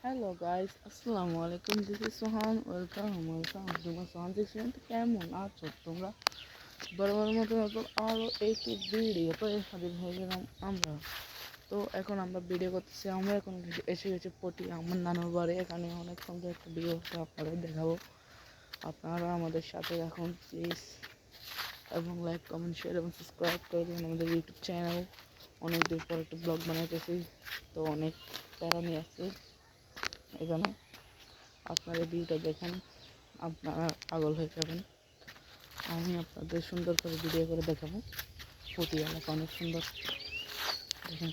Hello guys, আসসালামু আলাইকুম। This is Sohan. Welcome তোমরা সোহান দেখছিলেন তো? কেমন আছো তোমরা? বরাবর মতো নতুন আরও একটি ভিডিওতে হাজির হয়ে গেলাম আমরা। তো এখন আমরা ভিডিও করতেছি। আমরা এখন এসে গেছি পটি আমার নানুর বাড়ি। এখানে অনেক সুন্দর একটা ভিডিও আপনাদের দেখাবো। আপনারা আমাদের সাথে এখন প্লিজ এবং লাইক, কমেন্ট, শেয়ার এবং সাবস্ক্রাইব করে দিন আমাদের ইউটিউব চ্যানেল। অনেক দিন পর একটা ব্লগ বানাইতেছি, তো অনেক প্যারা নিয়ে আসছি এখানে। আপনারা ভিডিওটা দেখেন, আপনারা পাগল হয়ে যাবেন। আমি আপনাদের সুন্দর করে ভিডিও করে দেখাবো। পটি এলাকা অনেক সুন্দর, দেখেন।